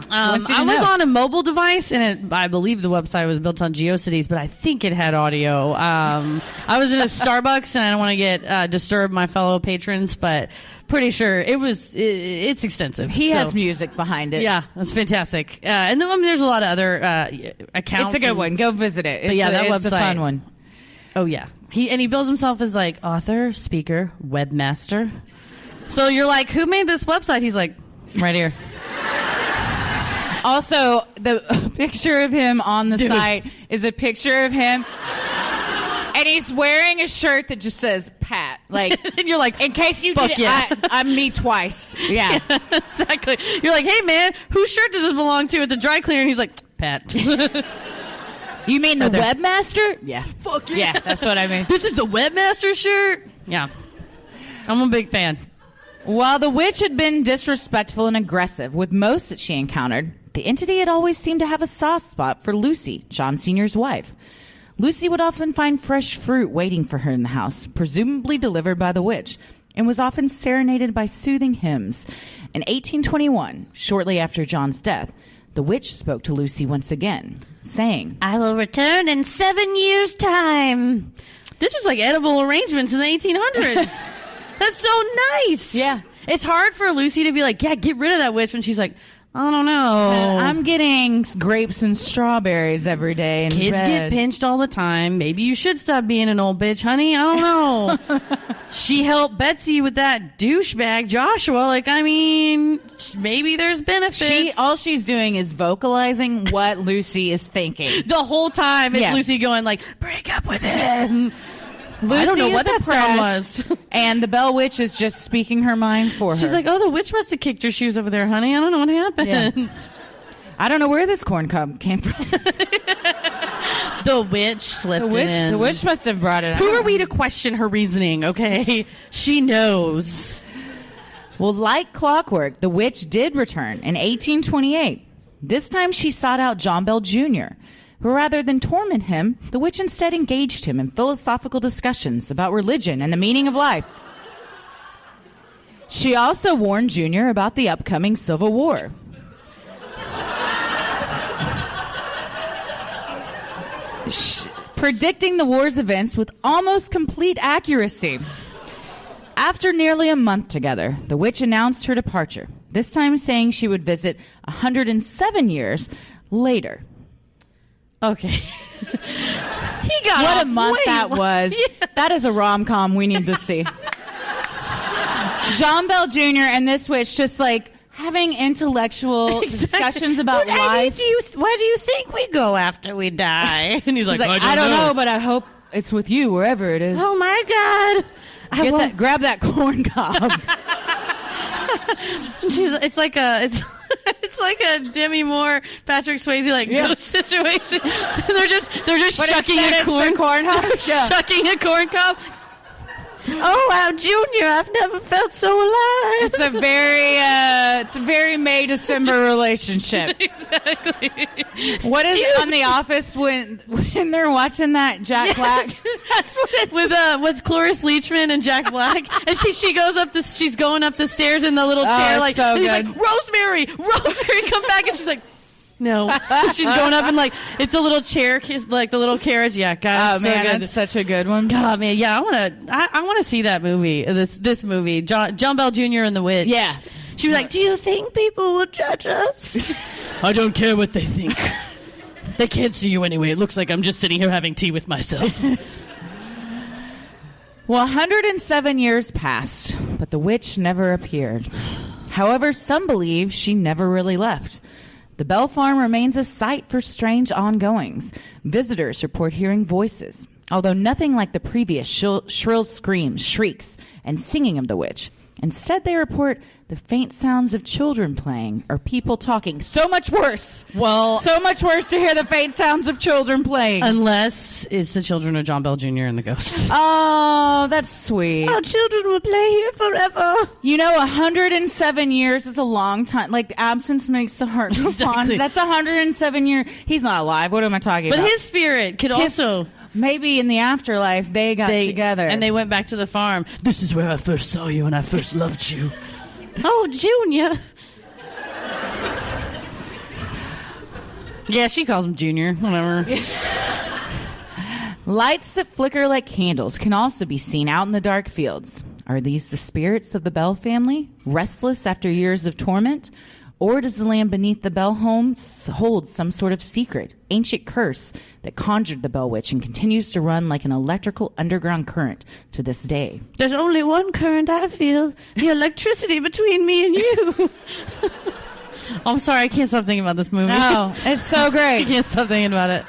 I was on a mobile device, and I believe the website was built on GeoCities, but I think it had audio. I was in a Starbucks, and I don't want to disturb my fellow patrons, but pretty sure it's extensive. He has music behind it. Yeah, that's fantastic. And then there's a lot of other accounts. It's a good one. Go visit it. That website. It's a fun one. Oh, yeah. He bills himself as like author, speaker, webmaster. So you're like, who made this website? He's like, right here. Also, the picture of him on the site is a picture of him, and he's wearing a shirt that just says Pat. Like, and you're like, in case you did, yeah. I'm me twice. Yeah. Yeah, exactly. You're like, hey man, whose shirt does this belong to at the dry cleaner? And he's like, Pat. You mean the webmaster? Yeah. Fuck yeah. Yeah, that's what I mean. This is the webmaster shirt? Yeah. I'm a big fan. While the witch had been disrespectful and aggressive with most that she encountered, the entity had always seemed to have a soft spot for Lucy, John Sr.'s wife. Lucy would often find fresh fruit waiting for her in the house, presumably delivered by the witch, and was often serenaded by soothing hymns. In 1821, shortly after John's death, the witch spoke to Lucy once again, saying, "I will return in 7 years' time." This was like edible arrangements in the 1800s. That's so nice. Yeah. It's hard for Lucy to be like, yeah, get rid of that witch when she's like, I don't know. I'm getting grapes and strawberries every day. Kids get pinched all the time. Maybe you should stop being an old bitch, honey. I don't know. she helped Betsy with that douchebag Joshua. Like, I mean, maybe there's benefits. All she's doing is vocalizing what Lucy is thinking. The whole time it's Lucy going like, break up with him. Lucy I don't know what that sound was. And the Bell Witch is just speaking her mind for her. She's like, oh, the witch must have kicked your shoes over there, honey. I don't know what happened. Yeah. I don't know where this corn cob came from. The witch slipped it in. The witch must have brought it. Who are we to question her reasoning, okay? She knows. Well, like clockwork, the witch did return in 1828. This time she sought out John Bell Jr., but rather than torment him, the witch instead engaged him in philosophical discussions about religion and the meaning of life. She also warned Jr. about the upcoming Civil War. Predicting the war's events with almost complete accuracy. After nearly a month together, the witch announced her departure, this time saying she would visit 107 years later. Okay. He got what a month that was. Yeah. That is a rom-com we need to see. John Bell Jr. and this witch just like having intellectual discussions about life. Where do you think we go after we die? And he's like, I don't know, but I hope it's with you wherever it is. Oh my God. Grab that corn cob. It's like a Demi Moore, Patrick Swayze ghost situation. they're just shucking a corn husk. Shucking a corn cob. Oh wow, Junior! I've never felt so alive. It's a very May December relationship. Exactly. What is it on The Office when they're watching that Jack Black? That's what it's with Cloris Leachman and Jack Black, and she's going up the stairs in the little chair so he's good. like Rosemary, come back, and she's like. No, she's going up and it's a little chair, like the little carriage. Yeah, God, oh man, that's such a good one. God, man, yeah, I want to see that movie. This movie, John Bell Jr. and the Witch. Yeah, she was like, "Do you think people will judge us?" I don't care what they think. They can't see you anyway. It looks like I'm just sitting here having tea with myself. Well, 107 years passed, but the witch never appeared. However, some believe she never really left. The Bell Farm remains a site for strange ongoings. Visitors report hearing voices, although nothing like the previous shrill screams, shrieks, and singing of the witch. Instead, they report the faint sounds of children playing or people talking. So much worse. Well, so much worse to hear the faint sounds of children playing. Unless it's the children of John Bell Jr. and the ghost. Oh, that's sweet. Our children will play here forever. 107 years is a long time. Like, absence makes the heart go fond. That's 107 years. He's not alive. What am I talking about? But his spirit could also... Maybe in the afterlife they got together. And they went back to the farm. This is where I first saw you and I first loved you. Oh, Junior. Yeah, she calls him Junior. Whatever. Lights that flicker like candles can also be seen out in the dark fields. Are these the spirits of the Bell family, restless after years of torment? Or does the land beneath the Bell home hold some sort of secret, ancient curse that conjured the Bell Witch and continues to run like an electrical underground current to this day? There's only one current I feel, the electricity between me and you. I'm sorry, I can't stop thinking about this movie. No, it's so great. I can't stop thinking about it.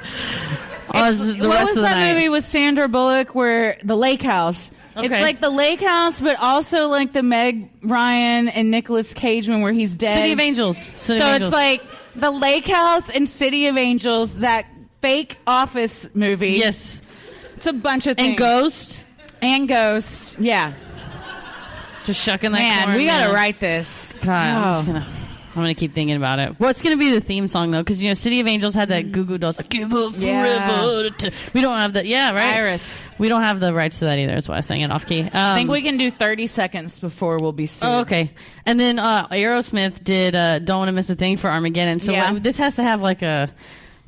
What was that movie with Sandra Bullock where the lake house? Okay. It's like the lake house, but also like the Meg Ryan and Nicolas Cage one where he's dead. City of Angels. It's like the lake house and City of Angels, that fake Office movie. Yes. It's a bunch of things. And Ghost. Yeah. Just shucking that Man, corn, we got to write this. God, I'm going to keep thinking about it. What's going to be the theme song, though? Because, City of Angels had that Goo Goo Dolls. I give up forever. We don't have the... Yeah, right? Iris. We don't have the rights to that either. That's why I sang it off key. I think we can do 30 seconds before we'll be sued. Oh, okay. And then Aerosmith did Don't Want to Miss a Thing for Armageddon. So this has to have like a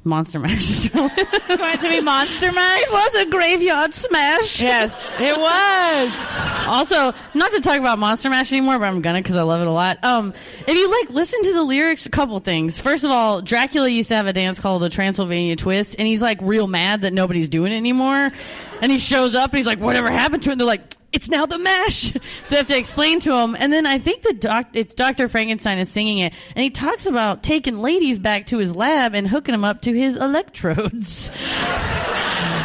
Monster Mash. You want it to be Monster Mash? It was a graveyard smash. Yes, it was. Also, not to talk about Monster Mash anymore, but I'm gonna because I love it a lot. If you listen to the lyrics, a couple things. First of all, Dracula used to have a dance called the Transylvania Twist, and he's like real mad that nobody's doing it anymore. And he shows up and he's like, "Whatever happened to it?" And they're like, "It's now the mash." So they have to explain to him. And then I think it's Dr. Frankenstein is singing it, and he talks about taking ladies back to his lab and hooking them up to his electrodes.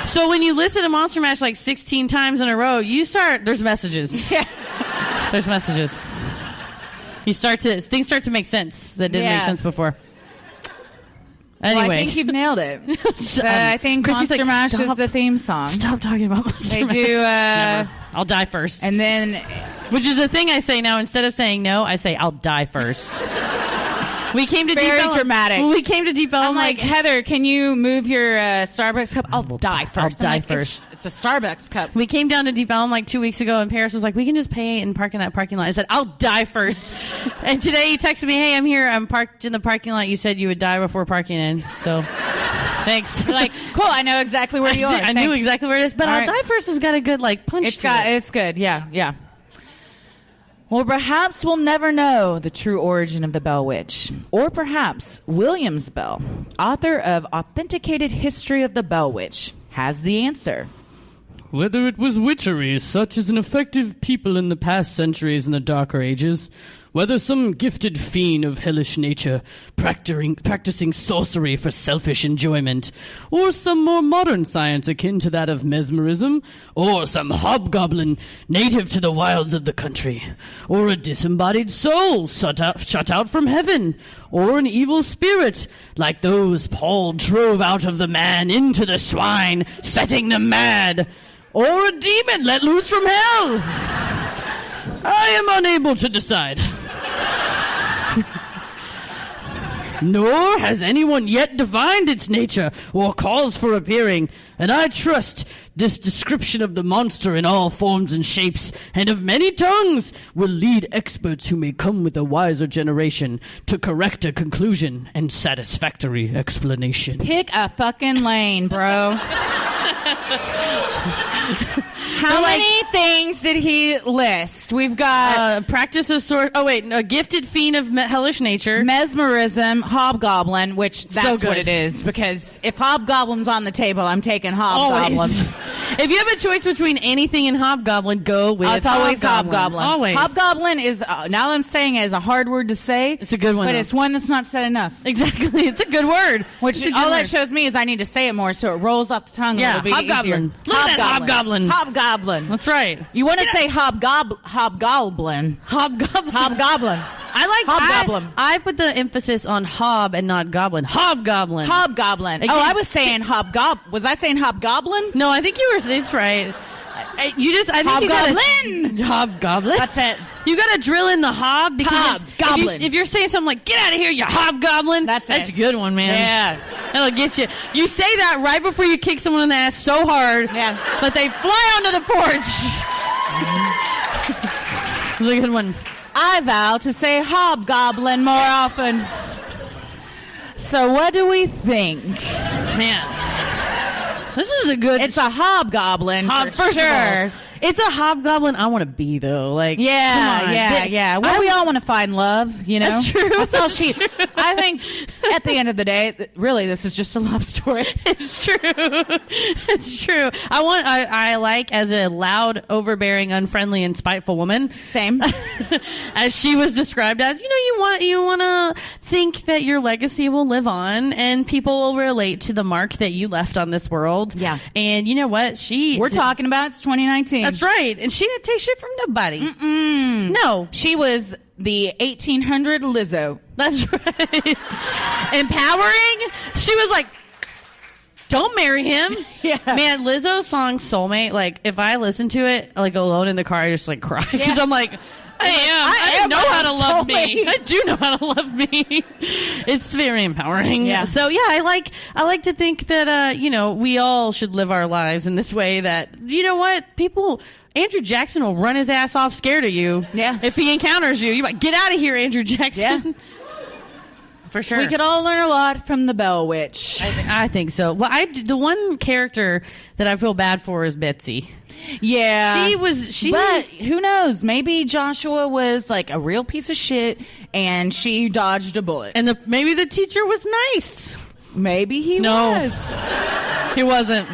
So when you listen to Monster Mash 16 times in a row, there's messages. Yeah. There's messages. Things start to make sense that didn't make sense before. Anyway. Well, I think you've nailed it. I think Monster Mash is the theme song. Stop talking about Monster Mash. They do. Never. I'll die first. And then, which is a thing I say now. Instead of saying no, I say I'll die first. We came to very Deep dramatic. When we came to Deep Ellum, I'm like, Heather, can you move your Starbucks cup? I'll die first. I'll die first. It's a Starbucks cup. We came down to Deep Ellum 2 weeks ago, and Paris was like, we can just pay and park in that parking lot. I said, I'll die first. And today he texted me, hey, I'm here. I'm parked in the parking lot. You said you would die before parking in. So thanks. Like, cool. I know exactly where you are. I knew exactly where it is. But I'll die first has got a good punch It's good. Yeah. Well, perhaps we'll never know the true origin of the Bell Witch. Or perhaps Williams Bell, author of Authenticated History of the Bell Witch, has the answer. Whether it was witchery such as an effective people in the past centuries in the darker ages, whether some gifted fiend of hellish nature practicing sorcery for selfish enjoyment, or some more modern science akin to that of mesmerism, or some hobgoblin native to the wilds of the country, or a disembodied soul shut out from heaven, or an evil spirit like those Paul drove out of the man into the swine, setting them mad, or a demon let loose from hell. I am unable to decide. Nor has anyone yet divined its nature or cause for appearing, and I trust this description of the monster in all forms and shapes and of many tongues will lead experts who may come with a wiser generation to correct a conclusion and satisfactory explanation. Pick a fucking lane, bro. How many things did he list? We've got practice of a gifted fiend of hellish nature, mesmerism, hobgoblin, which that's what it is. Because if hobgoblin's on the table, I'm taking hobgoblin. Always. If you have a choice between anything and hobgoblin, go with it's always hobgoblin. Always. Hobgoblin is now I'm saying it is a hard word to say. It's a good one, but though. It's one that's not said enough. Exactly, it's a good word. That shows me is I need to say it more so it rolls off the tongue. Yeah, a little bit hobgoblin. Easier. Look at that hobgoblin. Hobgoblin. That's right. You want to say hobgoblin. Hobgoblin. Hobgoblin. I like hobgoblin. I put the emphasis on hob and not goblin. Hobgoblin. Hobgoblin. I was saying hobgoblin. Was I saying hobgoblin? No, I think you were. It's right. I think hobgoblin. Hobgoblin. That's it. You got to drill in the hob because hobgoblin. If you're saying something like "Get out of here, you hobgoblin," that's a good one, man. Yeah, that'll get you. You say that right before you kick someone in the ass so hard, that they fly onto the porch. That's a good one. I vow to say hobgoblin more often. So what do we think? Man, this is a good... It's a hobgoblin, for sure. It's a hobgoblin I want to be, though. Yeah. Well, we all want to find love, you know? That's true. That's all I think at the end of the day, really, this is just a love story. It's true. It's true. I like as a loud, overbearing, unfriendly, and spiteful woman. Same. As she was described as, you want to think that your legacy will live on and people will relate to the mark that you left on this world. Yeah. And you know what? We're talking about it's 2019. That's right. And she didn't take shit from nobody. Mm-mm. No. She was the 1800 Lizzo. That's right. Empowering. She was like, don't marry him. Yeah. Man, Lizzo's song Soulmate, if I listen to it, alone in the car, I just, cry. Because I'm like, I know how to love me. I do know how to love me. It's very empowering. Yeah. So yeah, I like to think that we all should live our lives in this way. That Andrew Jackson will run his ass off scared of you. Yeah. If he encounters you, you might get out of here, Andrew Jackson. Yeah. for sure. We could all learn a lot from the Bell Witch. I think so. Well, the one character that I feel bad for is Betsy. Yeah. But who knows? Maybe Joshua was like a real piece of shit and she dodged a bullet. And maybe the teacher was nice. Maybe he was. He wasn't.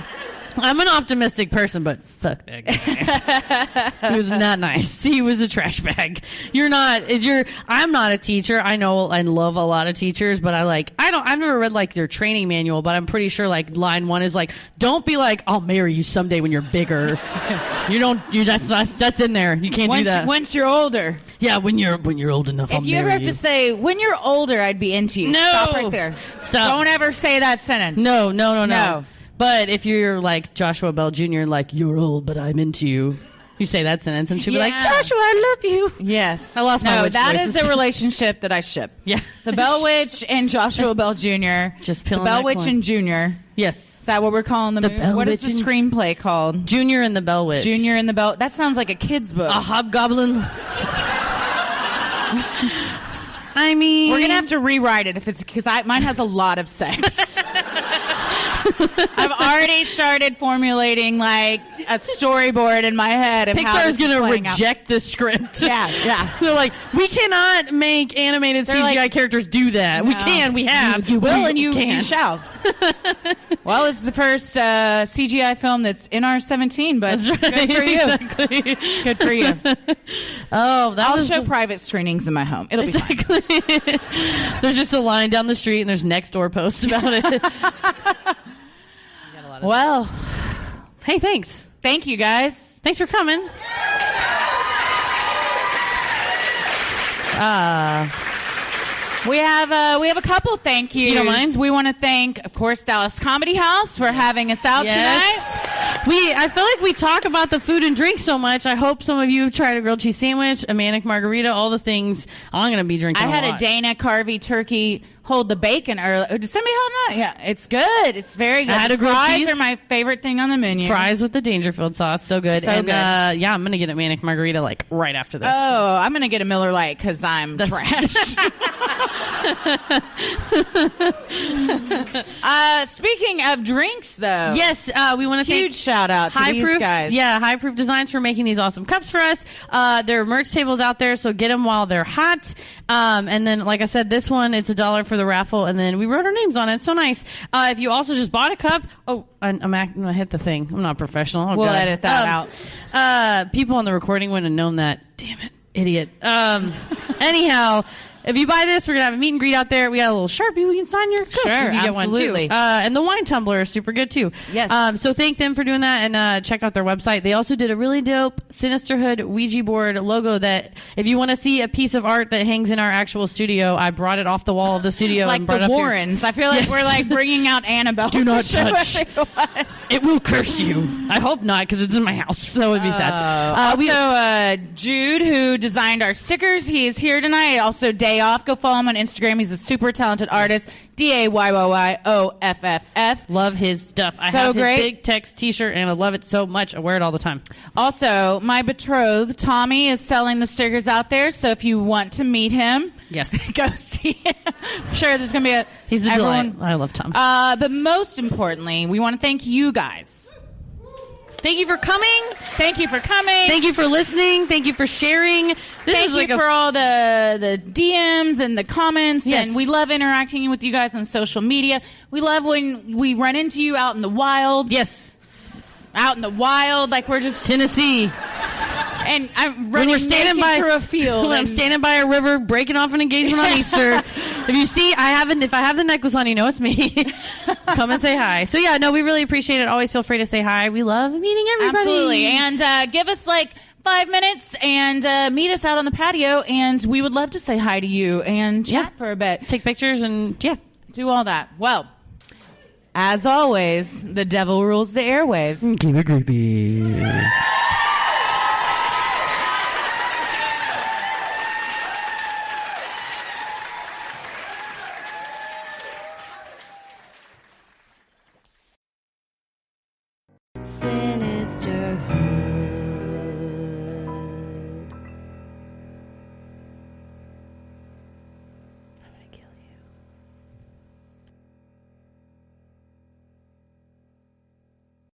I'm an optimistic person, but fuck that guy. He was not nice. He was a trash bag. I'm not a teacher. I know and love a lot of teachers, but I've never read like their training manual, but I'm pretty sure like line 1 is like, don't be like, I'll marry you someday when you're bigger. That's in there. You can't do that. Once you're older. Yeah, when you're old enough, I'll marry you. If you ever have to say, when you're older, I'd be into you. No. Stop right there. Stop. Don't ever say that sentence. No. But if you're like Joshua Bell Jr., like, you're old, but I'm into you, you say that sentence, and she'll be like, Joshua, I love you. Yes. I lost my witch that voices. is a relationship that I ship. Yeah. The Bell Witch and Joshua Bell Jr. Just the peeling Bell that Witch corn. and Junior. Yes. Is that what we're calling the movie? What is the screenplay called? Junior and the Bell Witch. Junior and the Bell. That sounds like a kid's book. A hobgoblin. I mean, we're gonna have to rewrite it if it's because mine has a lot of sex. I've already started formulating like a storyboard in my head. Pixar is going to reject the script. Yeah. They're like, we cannot make animated CGI characters do that. No. We can. We have. You will, and you shall. Well, it's the first CGI film that's in our 17, but that's right. Good for you. Exactly. Good for you. I'll show private screenings in my home. It'll be fine. There's just a line down the street, and there's next door posts about it. Well, hey, thanks. Thank you, guys. Thanks for coming. We have a couple thank yous. You don't mind? We want to thank, of course, Dallas Comedy House for having us out tonight. I feel like we talk about the food and drink so much. I hope some of you have tried a grilled cheese sandwich, a manic margarita, all the things. I'm going to be drinking. I had a Dana Carvey turkey hold the bacon earlier. Did somebody hold that? Yeah, it's good. It's very good. I had a grilled fries cheese. Are my favorite thing on the menu. Fries with the Dangerfield sauce, so good. So good. I'm gonna get a manic margarita like right after this. Oh, I'm gonna get a Miller Lite because I'm trash. Speaking of drinks, though, yes, we want to thank huge shout out to these guys. Yeah, High Proof Designs for making these awesome cups for us. There are merch tables out there, so get them while they're hot. And then, like I said, this one, it's $1 for the raffle, and then we wrote our names on it. So nice. If you also just bought a cup, I hit the thing. I'm not professional. We'll edit that out. People on the recording wouldn't have known that. Damn it, idiot. Anyhow. If you buy this, we're going to have a meet and greet out there. We got a little Sharpie. We can sign your cup. Sure, if you get absolutely. one too. And the wine tumbler is super good too. Yes. So thank them for doing that, and check out their website. They also did a really dope Sinisterhood Ouija board logo that if you want to see a piece of art that hangs in our actual studio, I brought it off the wall of the studio. Like and brought the it up Warrens. Here. I feel like we're like bringing out Annabelle. Do not touch. It will curse you. I hope not, because it's in my house. That would be sad. Jude, who designed our stickers, he is here tonight. Also, Day Off. Go follow him on Instagram. He's a super talented artist. DAYYYOFFF. Love his stuff. I have his big text t-shirt, and I love it so much. I wear it all the time. Also, my betrothed, Tommy, is selling the stickers out there. So if you want to meet him, yes, go see him. I'm sure there's going to be he's a delight. I love Tom. But most importantly, we want to thank you guys. Thank you for coming. Thank you for coming. Thank you for listening. Thank you for sharing. Thank you for all the DMs and the comments. Yes. And we love interacting with you guys on social media. We love when we run into you out in the wild. Yes. Out in the wild, like we're just Tennessee. And I'm running through a field. When I'm standing by a river, breaking off an engagement on Easter. If you see, if I have the necklace on, you know it's me. Come and say hi. So yeah, no, we really appreciate it. Always feel free to say hi. We love meeting everybody. Absolutely. And give us like 5 minutes and meet us out on the patio, and we would love to say hi to you and chat for a bit. Take pictures and do all that. Well, as always, the devil rules the airwaves. Keep it creepy.